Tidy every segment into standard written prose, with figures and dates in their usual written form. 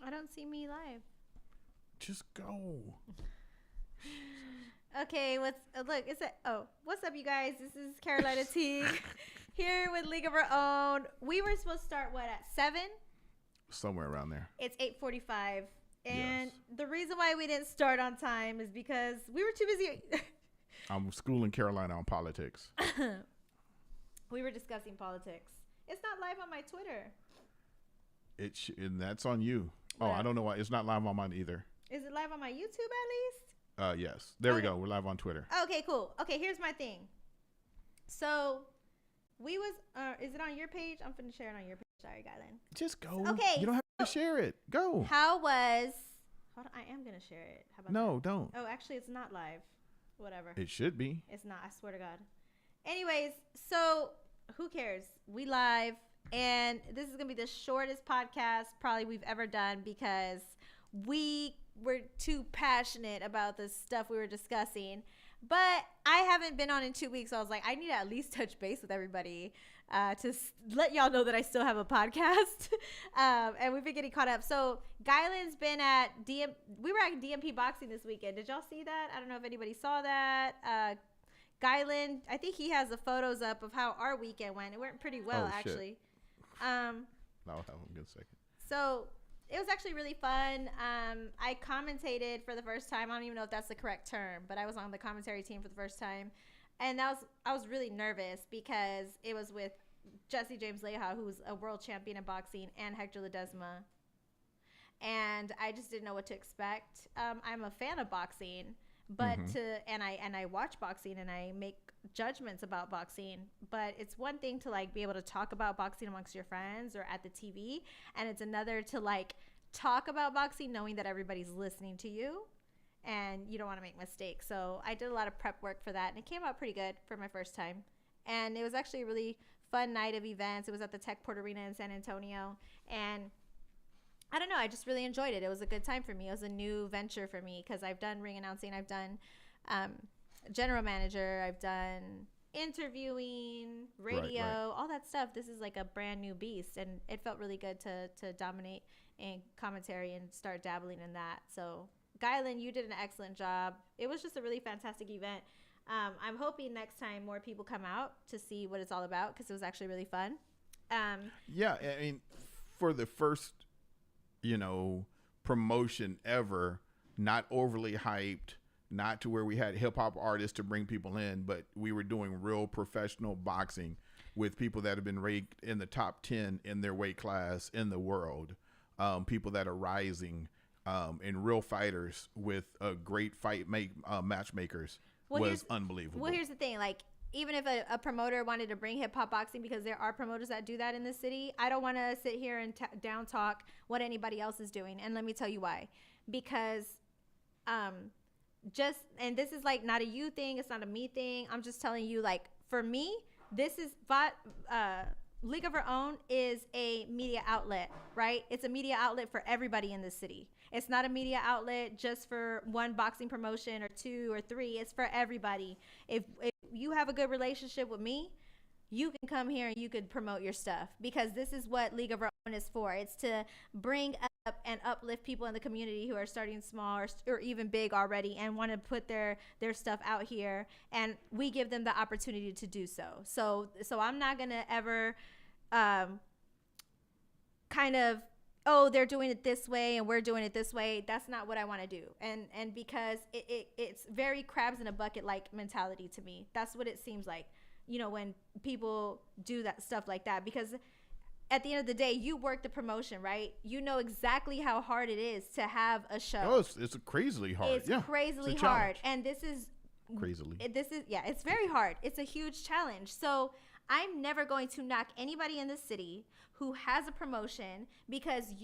I don't see me live. Just go. Okay, what's up, you guys? This is Carolina Teague here with League of Our Own. We were supposed to start at 7? Somewhere around there. It's 8:45, and Yes. the reason why we didn't start on time is because we were too busy. I'm schooling Carolina on politics. We were discussing politics. It's not live on my Twitter. And that's on you. Oh, What? I don't know why. It's not live on mine either. Is it live on my YouTube at least? Yes. There we Okay. go. We're live on Twitter. Okay, cool. Okay, here's my thing. So, is it on your page? I'm finna share it on your page. Sorry, Guyland. Just go. Okay, You don't have to share it. Go. Hold on, I am gonna share it. How about No, that? don't. Oh, actually, it's not live. Whatever. It should be. It's not. I swear to God. Anyways, so who cares? We live, and this is gonna be the shortest podcast probably we've ever done because we were too passionate about the stuff we were discussing. But I haven't been on in 2 weeks, so I was like, I need to at least touch base with everybody to let y'all know that I still have a podcast. And we've been getting caught up. So Guyland's been at we were at DMP Boxing this weekend. Did y'all see that? I don't know if anybody saw that. Guyland, I think he has the photos up of how our weekend went. It went pretty well, actually. I'll have a good second. So it was actually really fun. I commentated for the first time. I don't even know if that's the correct term, but I was on the commentary team for the first time. And I was really nervous because it was with Jesse James Leija, who's a world champion in boxing, and Hector Ledesma. And I just didn't know what to expect. I'm a fan of boxing, but I watch boxing and I make judgments about boxing, but it's one thing to like be able to talk about boxing amongst your friends or at the TV, and it's another to like talk about boxing knowing that everybody's listening to you and you don't want to make mistakes. So I did a lot of prep work for that, and it came out pretty good for my first time. And it was actually a really fun night of events. It was at the Techport Arena in San Antonio, and I don't know, I just really enjoyed it. It was a good time for me. It was a new venture for me because I've done ring announcing, I've done general manager, I've done interviewing, radio, right. all that stuff. This is like a brand new beast, and it felt really good to dominate in commentary and start dabbling in that. So Guyland, you did an excellent job. It was just a really fantastic event. I'm hoping next time more people come out to see what it's all about because it was actually really fun. Yeah, I mean, for the first, promotion ever, not overly hyped, not to where we had hip hop artists to bring people in, but we were doing real professional boxing with people that have been ranked in the top 10 in their weight class in the world, people that are rising, and real fighters with great matchmakers was unbelievable. Well, here's the thing, like, even if a promoter wanted to bring hip hop boxing, because there are promoters that do that in the city, I don't want to sit here and down talk what anybody else is doing. And let me tell you why. Because and this is like not a you thing, it's not a me thing. I'm just telling you, like, for me, this is League of Our Own is a media outlet, right? It's a media outlet for everybody in the city. It's not a media outlet just for one boxing promotion or 2 or 3. It's for everybody. If you have a good relationship with me, you can come here and you could promote your stuff, because this is what League of Our Own is for. It's to bring up and uplift people in the community who are starting small or even big already and want to put their stuff out here, and we give them the opportunity to do so. So I'm not going to ever kind of, oh, they're doing it this way and we're doing it this way. That's not what I want to do. And because it's very crabs in a bucket like mentality to me. That's what it seems like, when people do that stuff like that, because at the end of the day, you work the promotion, right? You know exactly how hard it is to have a show. Oh, it's crazily hard. It's crazily hard. And this is it's very hard. It's a huge challenge. So I'm never going to knock anybody in the city who has a promotion, because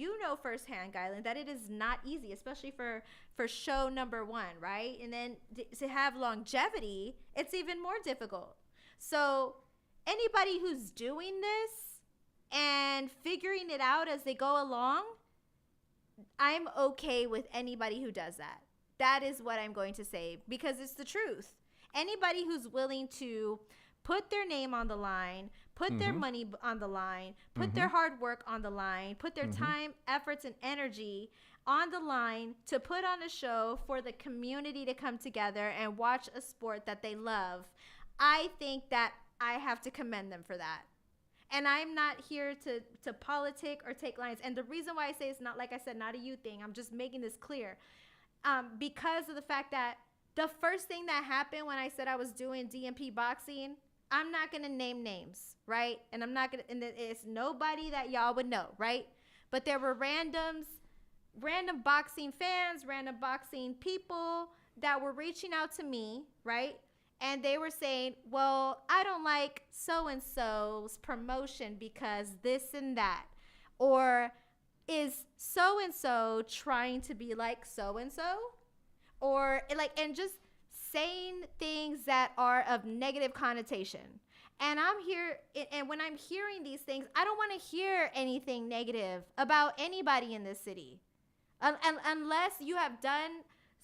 firsthand, Guyland, that it is not easy, especially for show number 1, right? And then to have longevity, it's even more difficult. So anybody who's doing this and figuring it out as they go along, I'm okay with anybody who does that. That is what I'm going to say, because it's the truth. Anybody who's willing to put their name on the line, put their money on the line, put their hard work on the line, put their time, efforts, and energy on the line to put on a show for the community to come together and watch a sport that they love. I think that I have to commend them for that. And I'm not here to politic or take lines. And the reason why I say it's not, like I said, not a you thing, I'm just making this clear. Because of the fact that the first thing that happened when I said I was doing DMP boxing, I'm not going to name names, right? And I'm not going to, and it's nobody that y'all would know, right? But there were random boxing fans, random boxing people that were reaching out to me, right? And they were saying, well, I don't like so-and-so's promotion because this and that. Or is so-and-so trying to be like so-and-so? Or like, and just saying things that are of negative connotation. And I'm here, and when I'm hearing these things, I don't want to hear anything negative about anybody in this city. Unless you have done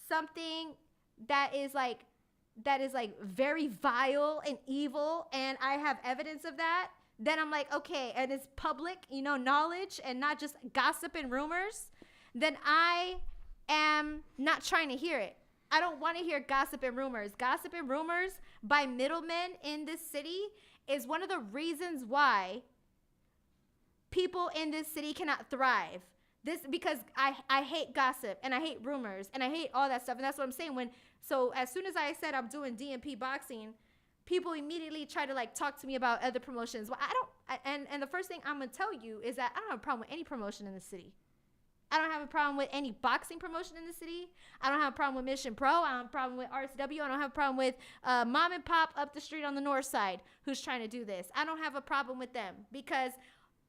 something that is like very vile and evil, and I have evidence of that, then I'm like, okay, and it's public, knowledge and not just gossip and rumors, then I am not trying to hear it. I don't want to hear gossip and rumors. Gossip and rumors by middlemen in this city is one of the reasons why people in this city cannot thrive. Because I hate gossip and I hate rumors and I hate all that stuff. And that's what I'm saying. So as soon as I said I'm doing DMP boxing, people immediately try to like talk to me about other promotions. Well, and the first thing I'm going to tell you is that I don't have a problem with any promotion in the city. I don't have a problem with any boxing promotion in the city. I don't have a problem with Mission Pro. I don't have a problem with RSW. I don't have a problem with mom and pop up the street on the north side who's trying to do this. I don't have a problem with them because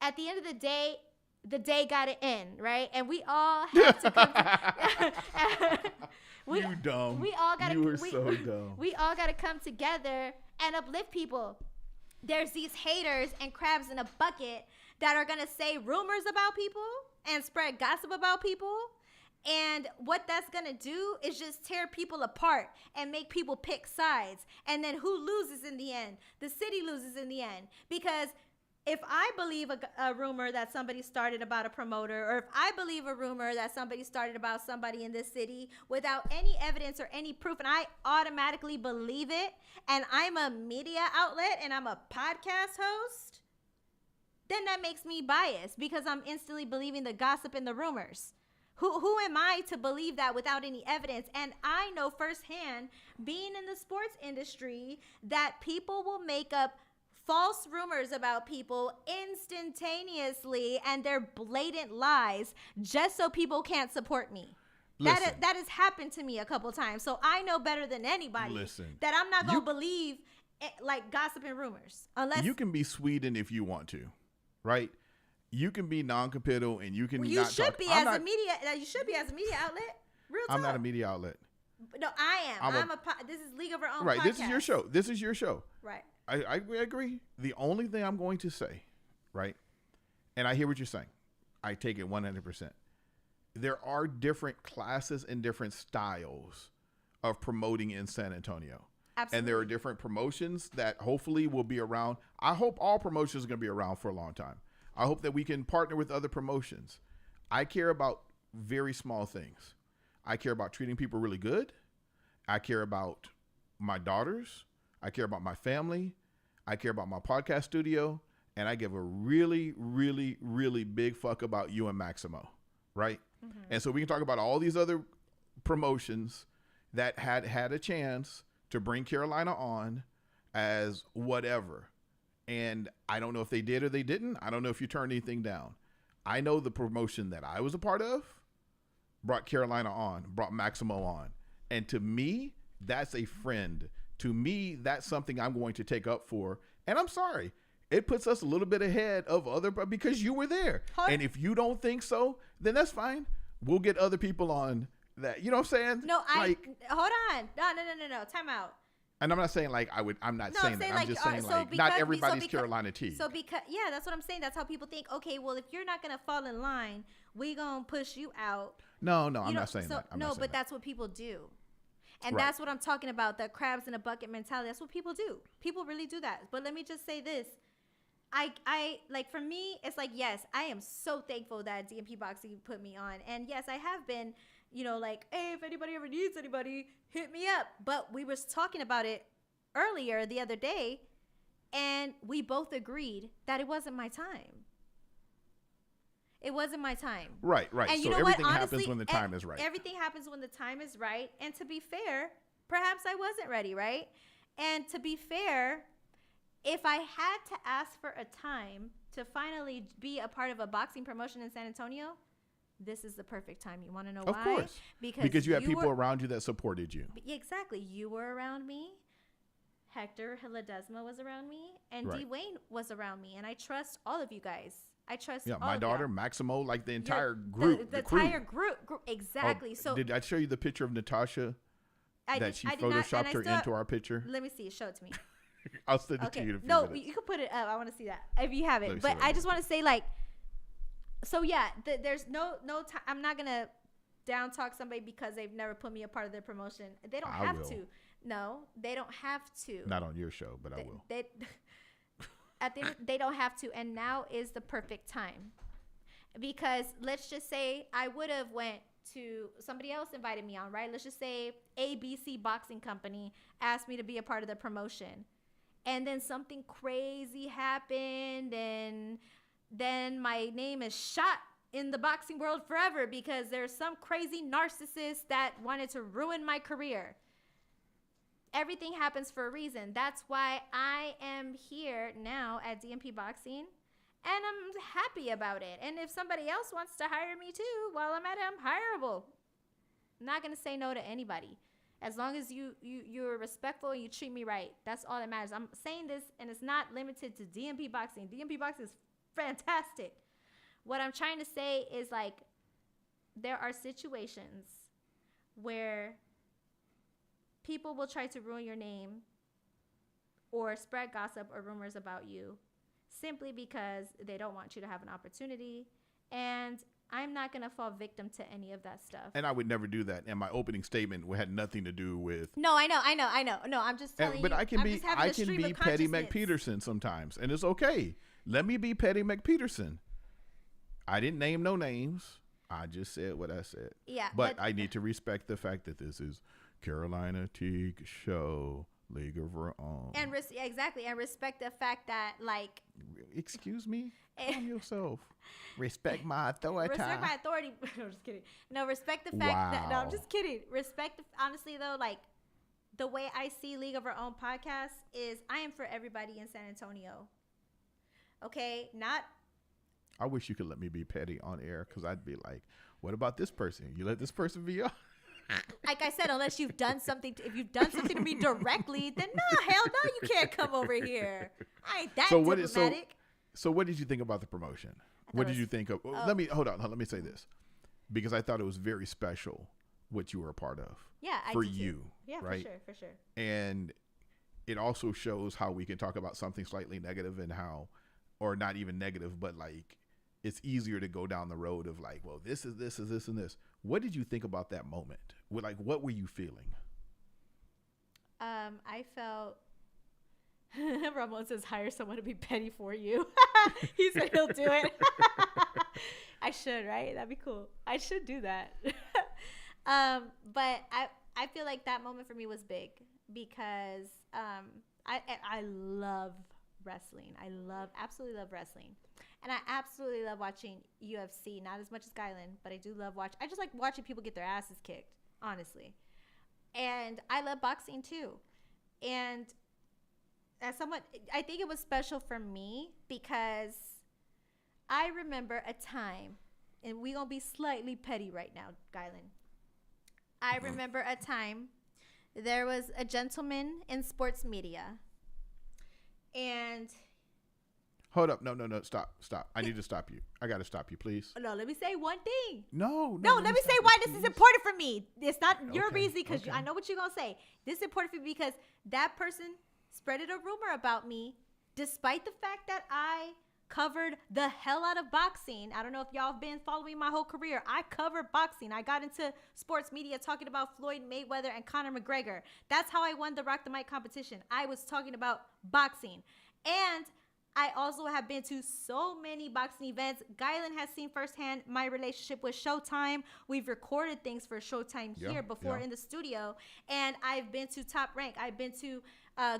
at the end of the day got to end, right? And we all have to come you dumb. We all got to. You were so dumb. We all got to come together and uplift people. There's these haters and crabs in a bucket that are going to say rumors about people and spread gossip about people. And what that's going to do is just tear people apart and make people pick sides. And then who loses in the end? The city loses in the end. Because if I believe a rumor that somebody started about a promoter, or if I believe a rumor that somebody started about somebody in this city without any evidence or any proof, and I automatically believe it, and I'm a media outlet and I'm a podcast host, then that makes me biased because I'm instantly believing the gossip and the rumors. Who am I to believe that without any evidence? And I know firsthand, being in the sports industry, that people will make up false rumors about people instantaneously, and they're blatant lies just so people can't support me. Listen, that has happened to me a couple times. So I know better than anybody that I'm not going to believe like gossip and rumors. Unless you can be Sweden if you want to, right? You can be non-committal and you can you not should talk. be as a media. You should be as a media outlet. Real talk. I'm not a media outlet. No, I am. This is League of Our Own. Right. Podcast. This is your show. This is your show. Right. I agree. The only thing I'm going to say, right, and I hear what you're saying. I take it 100%. There are different classes and different styles of promoting in San Antonio. Absolutely. And there are different promotions that hopefully will be around. I hope all promotions are going to be around for a long time. I hope that we can partner with other promotions. I care about very small things. I care about treating people really good. I care about my daughters. I care about my family. I care about my podcast studio. And I give a really, really, really big fuck about you and Maximo, right? Mm-hmm. And so we can talk about all these other promotions that had a chance to bring Carolina on as whatever. And I don't know if they did or they didn't. I don't know if you turned anything down. I know the promotion that I was a part of brought Carolina on, brought Maximo on. And to me, that's a friend. To me, that's something I'm going to take up for. And I'm sorry. It puts us a little bit ahead of other, because you were there. And if you don't think so, then that's fine. We'll get other people on that. You know what I'm saying? No, hold on. No. Time out. And I'm not saying like I'm not saying that. I'm just saying like not everybody's Carolina Teague. So that's what I'm saying. That's how people think. Okay, well, if you're not gonna fall in line, we gonna push you out. No, I'm not saying that. But that's what people do. And Right. that's what I'm talking about, the crabs in a bucket mentality. That's what people do. People really do that. But let me just say this. I like, for me, it's like, yes, I am so thankful that DMP Boxing put me on. And yes, I have been, like, hey, if anybody ever needs anybody, hit me up. But we was talking about it earlier the other day, and we both agreed that it wasn't my time. It wasn't my time. Right. And So everything happens when the time is right. Everything happens when the time is right. And to be fair, perhaps I wasn't ready, right? And to be fair, if I had to ask for a time to finally be a part of a boxing promotion in San Antonio, this is the perfect time. You want to know why? Of course. Because you had people around you that supported you. Exactly. You were around me. Hector Ledesma was around me. And Dwayne was around me. And I trust all of you guys. I trust all of my daughter, y'all. Maximo, like the entire group. The crew. entire group. Exactly. So did I show you the picture of Natasha she photoshopped her into our picture? Let me see. Show it to me. I'll send it to you in a few minutes. You can put it up. I want to see that if you have it. But I just want to say, like, so yeah, there's no time. I'm not gonna down talk somebody because they've never put me a part of their promotion. They don't have to. No, they don't have to. Not on your show, but I will. They don't have to. And now is the perfect time, because let's just say I would have went to somebody else invited me on, right? Let's just say ABC Boxing Company asked me to be a part of the promotion. And then something crazy happened, and then my name is shot in the boxing world forever because there's some crazy narcissist that wanted to ruin my career. Everything happens for a reason. That's why I am here now at DMP Boxing, and I'm happy about it. And if somebody else wants to hire me too, while I'm at it, I'm hireable. I'm not going to say no to anybody. As long as you're respectful and you treat me right, that's all that matters. I'm saying this, and it's not limited to DMP Boxing. DMP Boxing is fantastic. What I'm trying to say is, like, there are situations where people will try to ruin your name or spread gossip or rumors about you simply because they don't want you to have an opportunity. And I'm not going to fall victim to any of that stuff. And I would never do that. And my opening statement had nothing to do with. No, I know. No, I'm just telling you. But I can be Petty McPeterson sometimes. And it's okay. Let me be Petty McPeterson. I didn't name no names. I just said what I said. Yeah. But I need to respect the fact that this is Carolina Teague Show, League of Her Own. And exactly. And respect the fact that, like. Excuse me? Calm yourself. Respect my authority. Respect my authority. No, I'm just kidding. No, respect the fact that. No, I'm just kidding. Respect. Honestly, though, like, the way I see League of Our Own podcast is I am for everybody in San Antonio. Okay? Not. I wish you could let me be petty on air, because I'd be like, what about this person? You let this person be on? Like I said, unless you've done something, if you've done something to me directly, then no, hell no, you can't come over here. I ain't that diplomatic. So what did you think about the promotion? What did you think of? Let me say this, because I thought it was very special what you were a part of. Yeah, for you. Yeah, right? For sure. And it also shows how we can talk about something slightly negative and how, or not even negative, but like it's easier to go down the road of like, well, this is this, and this. What did you think about that moment? What were you feeling? I felt. Ramon says, hire someone to be petty for you. He said he'll do it. I should, right? That'd be cool. I should do that. But I feel like that moment for me was big because I love wrestling. I absolutely love wrestling. And I absolutely love watching UFC. Not as much as Skyland, but I do love I just like watching people get their asses kicked, honestly. And I love boxing too. And as someone, I think it was special for me because I remember a time, and we're going to be slightly petty right now, Skyland. I remember a time there was a gentleman in sports media, and hold up. No. Stop. I need to stop you. I got to stop you, please. No, let me say one thing. No, let me say why this is important for me. It's not your reason, because okay. I know what you're going to say. This is important for me because that person spreaded a rumor about me, despite the fact that I covered the hell out of boxing. I don't know if y'all have been following my whole career. I covered boxing. I got into sports media talking about Floyd Mayweather and Conor McGregor. That's how I won the Rock the Mic competition. I was talking about boxing. And I also have been to so many boxing events. Guylan has seen firsthand my relationship with Showtime. We've recorded things for Showtime here before in the studio. And I've been to Top Rank. I've been to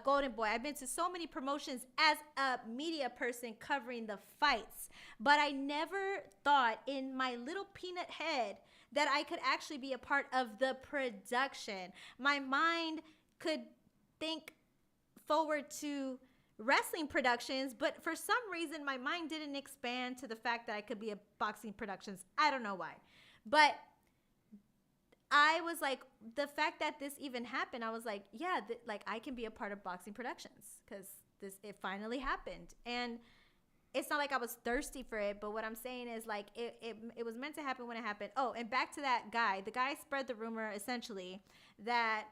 Golden Boy. I've been to so many promotions as a media person covering the fights. But I never thought in my little peanut head that I could actually be a part of the production. My mind could think forward to wrestling productions, but for some reason my mind didn't expand to the fact that I could be a boxing productions. I don't know why, but I was like, the fact that this even happened, I was like, yeah, like I can be a part of boxing productions because it finally happened. And it's not like I was thirsty for it, but what I'm saying is like it was meant to happen when it happened. Oh, and back to that guy. The guy spread the rumor essentially that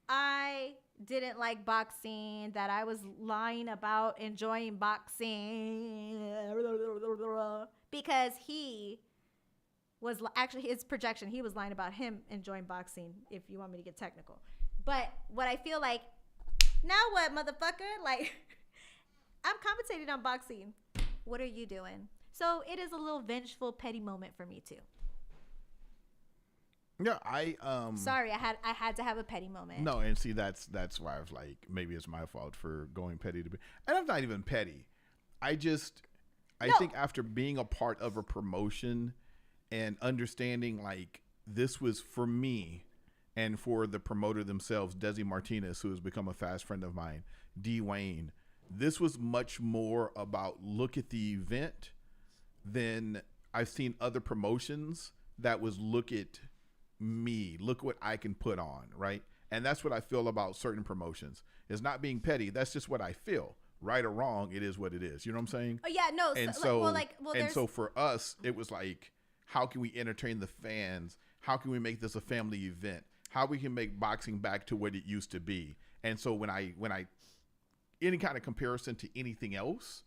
I didn't like boxing, that I was lying about enjoying boxing because he was actually his projection. He was lying about him enjoying boxing, if you want me to get technical. But what I feel like, now what, motherfucker? Like, I'm commentating on boxing. What are you doing? So it is a little vengeful, petty moment for me too. Yeah, sorry, I had to have a petty moment. No, and see that's why I was like, maybe it's my fault for going petty to be. And I'm not even petty. I think after being a part of a promotion and understanding like this was for me and for the promoter themselves, Desi Martinez, who has become a fast friend of mine, D. Wayne, this was much more about look at the event than I've seen other promotions that was look at me, look what I can put on, right? And that's what I feel about certain promotions. It's not being petty. That's just what I feel. Right or wrong, it is what it is. You know what I'm saying? Oh yeah, no. And so for us, it was like, how can we entertain the fans? How can we make this a family event? How we can make boxing back to what it used to be? And so when I any kind of comparison to anything else,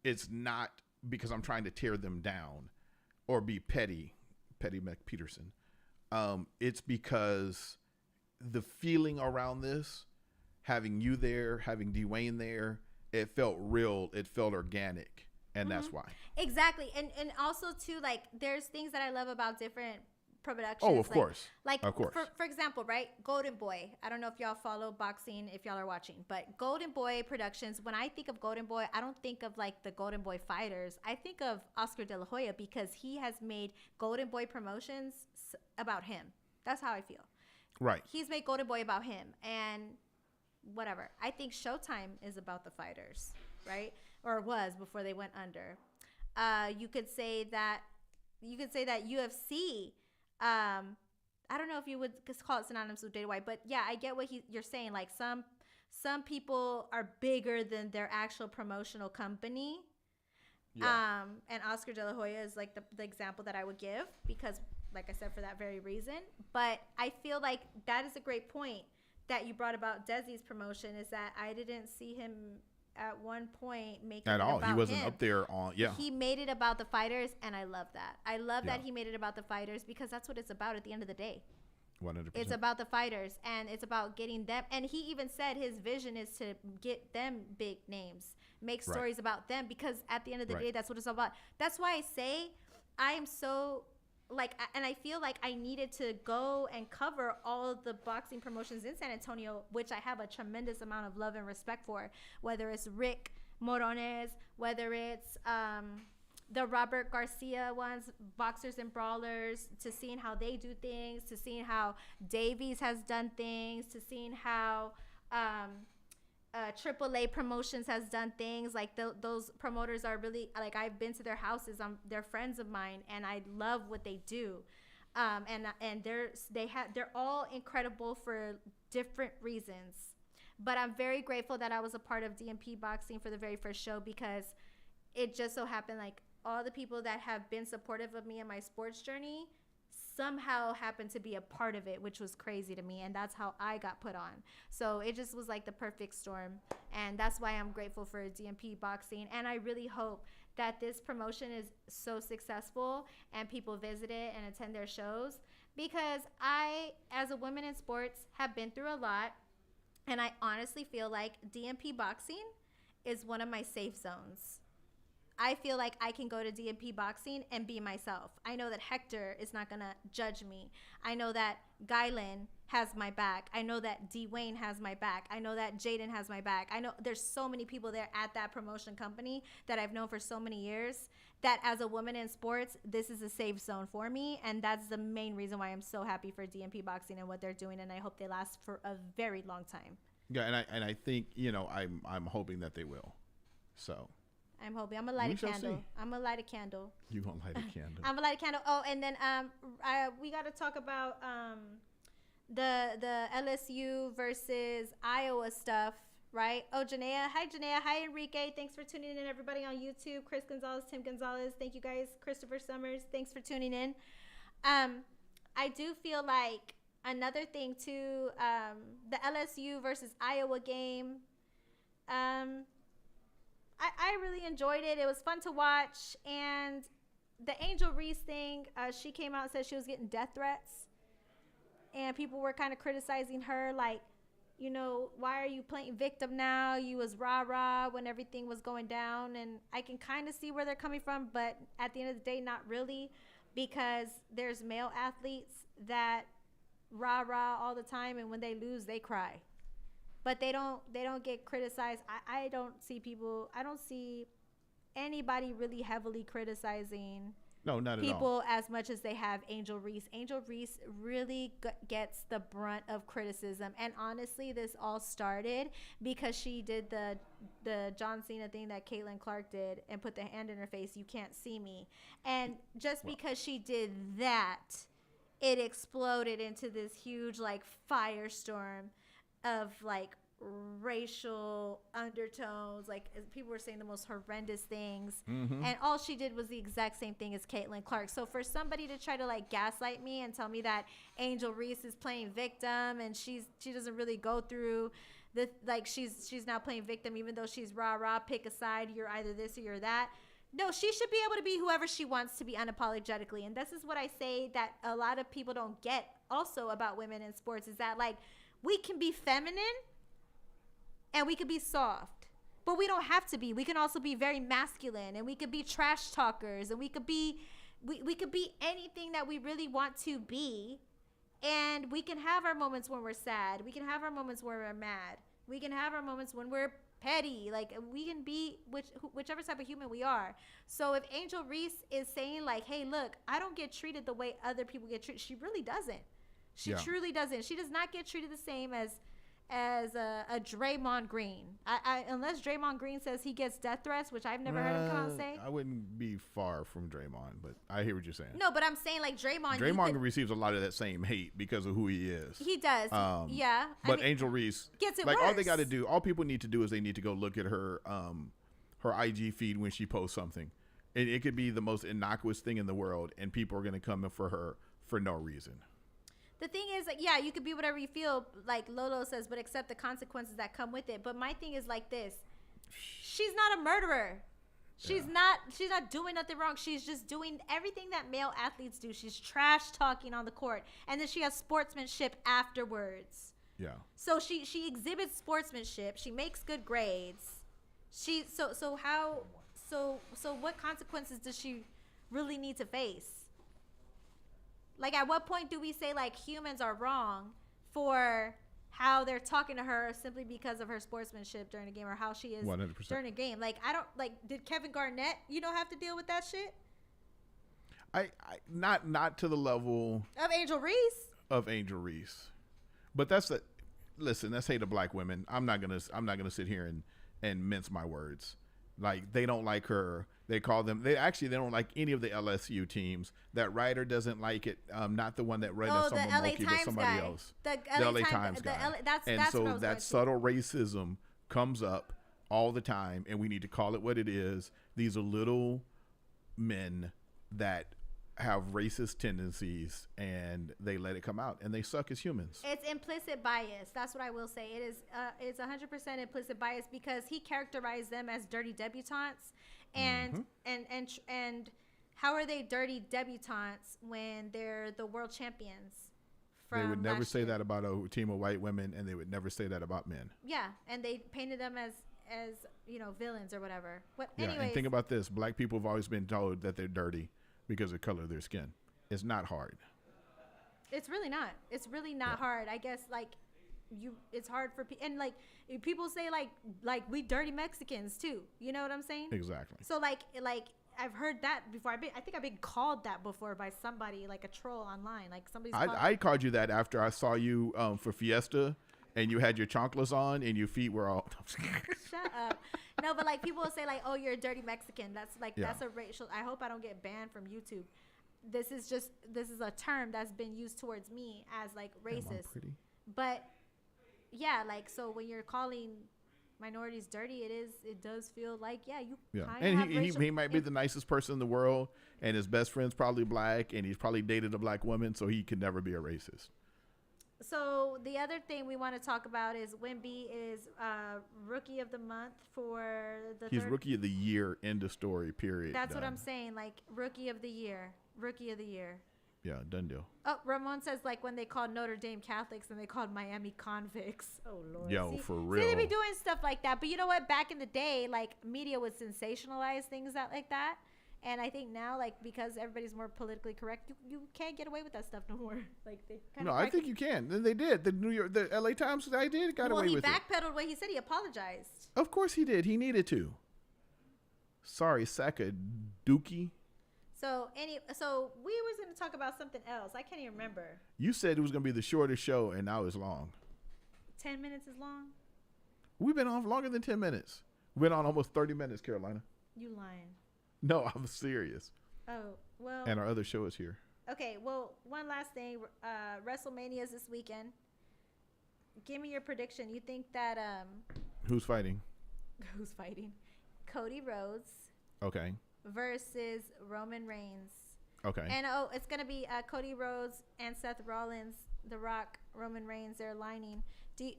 it's not because I'm trying to tear them down or be petty McPeterson. It's because the feeling around this, having you there, having Dwayne there, it felt real. It felt organic. And that's why. Exactly. And also too, like there's things that I love about different productions. Oh, of course. Like of course. For example, right? Golden Boy. I don't know if y'all follow boxing, if y'all are watching, but Golden Boy Productions, when I think of Golden Boy, I don't think of like the Golden Boy fighters. I think of Oscar De La Hoya because he has made Golden Boy Promotions about him. That's how I feel. Right. He's made Golden Boy about him and whatever. I think Showtime is about the fighters, right? Or was before they went under. You could say that UFC, I don't know if you would call it synonymous with Dana White, but yeah, I get what you're saying. Like some people are bigger than their actual promotional company. Yeah. And Oscar De La Hoya is like the example that I would give because, like I said, for that very reason. But I feel like that is a great point that you brought about Desi's promotion, is that I didn't see him at one point making at it all. About he wasn't him. Up there on. Yeah. He made it about the fighters, and I love that. I love that he made it about the fighters because that's what it's about at the end of the day. 100%. It's about the fighters, and it's about getting them. And he even said his vision is to get them big names, make stories about them, because at the end of the day, that's what it's all about. That's why I say I am so and I feel like I needed to go and cover all of the boxing promotions in San Antonio, which I have a tremendous amount of love and respect for, whether it's Rick Morones, whether it's the Robert Garcia ones, Boxers and Brawlers, to seeing how they do things, to seeing how Davies has done things, to seeing how AAA Promotions has done things. Like those promoters are really, like, I've been to their houses. They're friends of mine, and I love what they do. And they're all incredible for different reasons. But I'm very grateful that I was a part of DMP Boxing for the very first show, because it just so happened like all the people that have been supportive of me in my sports journey somehow happened to be a part of it, which was crazy to me. And that's how I got put on. So it just was like the perfect storm. And that's why I'm grateful for DMP Boxing. And I really hope that this promotion is so successful and people visit it and attend their shows, because I, as a woman in sports, have been through a lot. And I honestly feel like DMP Boxing is one of my safe zones. I feel like I can go to DMP Boxing and be myself. I know that Hector is not going to judge me. I know that Gylan has my back. I know that Dwayne has my back. I know that Jaden has my back. I know there's so many people there at that promotion company that I've known for so many years, that as a woman in sports, this is a safe zone for me. And that's the main reason why I'm so happy for DMP Boxing and what they're doing. And I hope they last for a very long time. Yeah, and I think, I'm hoping that they will. So I'm hoping. I'm gonna light a candle. I'm gonna light a candle. You gonna light a candle? I'm gonna light a candle. Oh, and then we got to talk about the LSU versus Iowa stuff, right? Oh, Janaea. Hi, Janaea. Hi, Enrique. Thanks for tuning in, everybody on YouTube. Chris Gonzalez, Tim Gonzalez. Thank you guys. Christopher Summers. Thanks for tuning in. I do feel like another thing too. The LSU versus Iowa game. I really enjoyed it. It was fun to watch. And the Angel Reese thing, she came out and said she was getting death threats. And people were kind of criticizing her, like, why are you playing victim now? You was rah-rah when everything was going down. And I can kind of see where they're coming from. But at the end of the day, not really. Because there's male athletes that rah-rah all the time. And when they lose, they cry. But they don't get criticized. I don't see anybody really heavily criticizing people as much as they have Angel Reese. Angel Reese really gets the brunt of criticism. And honestly, this all started because she did the John Cena thing that Caitlin Clark did and put the hand in her face, "You can't see me." And just because she did that, it exploded into this huge like firestorm of like racial undertones. Like people were saying the most horrendous things, and all she did was the exact same thing as Caitlin Clark. So for somebody to try to like gaslight me and tell me that Angel Reese is playing victim and she doesn't really go through the like she's now playing victim even though she's rah-rah, pick a side, you're either this or you're that. No, she should be able to be whoever she wants to be unapologetically. And this is what I say that a lot of people don't get also about women in sports, is that like we can be feminine and we could be soft, but we don't have to be. We can also be very masculine, and we could be trash talkers, and we could be anything that we really want to be. And we can have our moments when we're sad. We can have our moments where we're mad. We can have our moments when we're petty. Like we can be whichever type of human we are. So if Angel Reese is saying like, "Hey, look, I don't get treated the way other people get treated," she really doesn't. She truly doesn't. She does not get treated the same as a Draymond Green. Unless Draymond Green says he gets death threats, which I've never heard him come out and say. I wouldn't be far from Draymond, but I hear what you're saying. No, but I'm saying like Draymond receives a lot of that same hate because of who he is. He does. Yeah. But Angel Reese gets it like worse. All they got to do, all people need to do is they need to go look at her IG feed when she posts something. And it could be the most innocuous thing in the world, and people are going to come in for her for no reason. The thing is, like, yeah, you could be whatever you feel, like Lolo says, but accept the consequences that come with it. But my thing is like this. She's not a murderer. She's not doing nothing wrong. She's just doing everything that male athletes do. She's trash talking on the court. And then she has sportsmanship afterwards. Yeah. So she exhibits sportsmanship. She makes good grades. So what consequences does she really need to face? Like, at what point do we say, like, humans are wrong for how they're talking to her simply because of her sportsmanship during a game, or how she is 100%. during a game? Like, I don't, like, did Kevin Garnett, have to deal with that shit? I not to the level of Angel Reese. But listen, that's hate of black women. I'm not gonna sit here and mince my words. Like, they don't like her. They don't like any of the LSU teams. That writer doesn't like it. Not the one that read it from Milwaukee, but somebody else. The LA Times guy. That's so that subtle racism comes up all the time, and we need to call it what it is. These are little men that have racist tendencies and they let it come out and they suck as humans. It's implicit bias. That's what I will say. It is. It's 100% implicit bias because he characterized them as dirty debutantes, and and how are they dirty debutantes when they're the world champions? They would never say that about a team of white women, and they would never say that about men. Yeah, and they painted them as villains or whatever. Anyways, and think about this: black people have always been told that they're dirty because of the color of their skin. It's not hard. It's really not. It's really not hard. I guess it's hard for people, and people say like we dirty Mexicans too. You know what I'm saying? Exactly. So like I've heard that before. I think I've been called that before by somebody, like a troll online. Like somebody's. I called you that after I saw you for Fiesta, and you had your chanclas on, and your feet were all. Shut up. No, but people will say oh, you're a dirty Mexican. That's that's a racial. I hope I don't get banned from YouTube. This is a term that's been used towards me as racist. Am I pretty? But yeah, so when you're calling minorities dirty, it does feel you kind of and he might be the nicest person in the world, and his best friend's probably black, and he's probably dated a black woman, so he could never be a racist. So the other thing we want to talk about is Wemby is rookie of the month for he's rookie of the year, end of story, period. That's done. What I'm saying, rookie of the year. Yeah, done deal. Oh, Ramon says when they called Notre Dame Catholics and they called Miami convicts. Oh Lord. Yo, for real. See, they be doing stuff like that. But you know what? Back in the day, media would sensationalize things like that. And I think now, because everybody's more politically correct, you can't get away with that stuff no more. I think you can. Then they did. The LA Times, got away with it. Well, he backpedaled what he said. He apologized. Of course he did. He needed to. Sorry, Saka Dookie. So we was going to talk about something else. I can't even remember. You said it was going to be the shortest show, and now it's long. 10 minutes is long? We've been on longer than 10 minutes. We've been on almost 30 minutes, Carolina. You lying. No, I'm serious. Oh, well. And our other show is here. Okay, well, one last thing. Wrestlemania is this weekend. Give me your prediction. You think that... Who's fighting? Who's fighting? Cody Rhodes. Okay. Versus Roman Reigns. Okay. And it's gonna be Cody Rhodes and Seth Rollins, The Rock, Roman Reigns. They're aligning.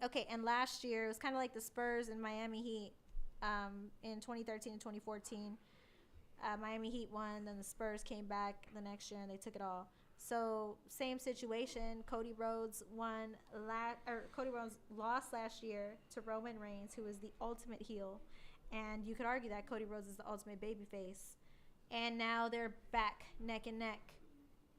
Okay. And last year it was kind of like the Spurs and Miami Heat. In 2013 and 2014, Miami Heat won. Then the Spurs came back the next year and they took it all. So same situation. Cody Rhodes Cody Rhodes lost last year to Roman Reigns, who is the ultimate heel. And you could argue that Cody Rhodes is the ultimate babyface. And now they're back neck and neck.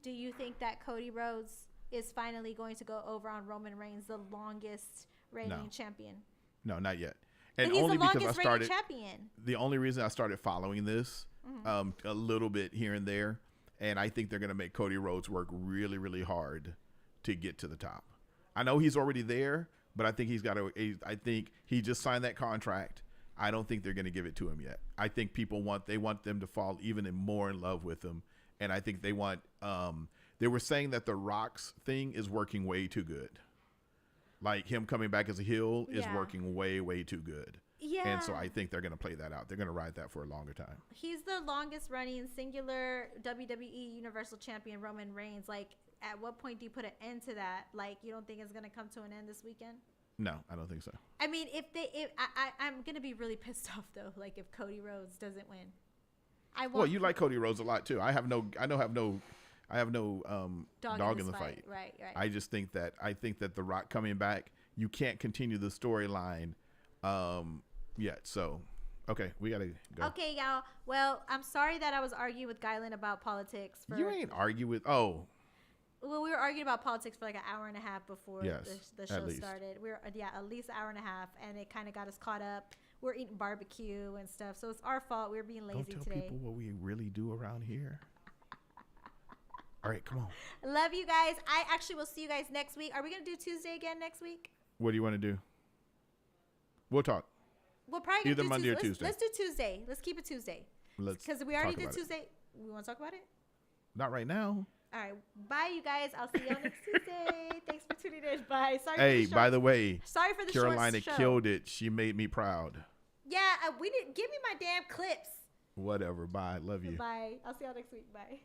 Do you think that Cody Rhodes is finally going to go over on Roman Reigns, the longest reigning champion? No, not yet. And he's only the because longest reigning champion. The only reason I started following this a little bit here and there, and I think they're going to make Cody Rhodes work really, really hard to get to the top. I know he's already there, but I think I think he just signed that contract. I don't think they're going to give it to him yet. I think they want them to fall even more in love with him. And I think they want, they were saying that the Rock's thing is working way too good. Like him coming back as a heel is working way, way too good. Yeah. And so I think they're going to play that out. They're going to ride that for a longer time. He's the longest running singular WWE Universal Champion, Roman Reigns. At what point do you put an end to that? You don't think it's going to come to an end this weekend? No, I don't think so. I mean, I'm gonna be really pissed off though. If Cody Rhodes doesn't win, well, you like Cody Rhodes a lot too. I have no dog in the fight. Right. I just think that The Rock coming back, you can't continue the storyline yet. So, okay, we gotta go. Okay, y'all. Well, I'm sorry that I was arguing with Guylan about politics. You ain't argue with Well, we were arguing about politics for an hour and a half before the show least started. We were at least an hour and a half, and it kind of got us caught up. We're eating barbecue and stuff, so it's our fault. We were being lazy today. Don't tell people what we really do around here. All right, come on. Love you guys. I actually will see you guys next week. Are we gonna do Tuesday again next week? What do you want to do? We'll talk. We'll probably either Monday or Tuesday. Let's do Tuesday. Let's keep it Tuesday. Because we already did Tuesday. We want to talk about it? Not right now. All right. Bye, you guys. I'll see you on next Tuesday. Thanks for tuning in. Bye. Sorry. Hey, by the way, sorry for the Carolina killed it. She made me proud. Yeah, we didn't give me my damn clips. Whatever. Bye. Love you. Bye. I'll see y'all next week. Bye.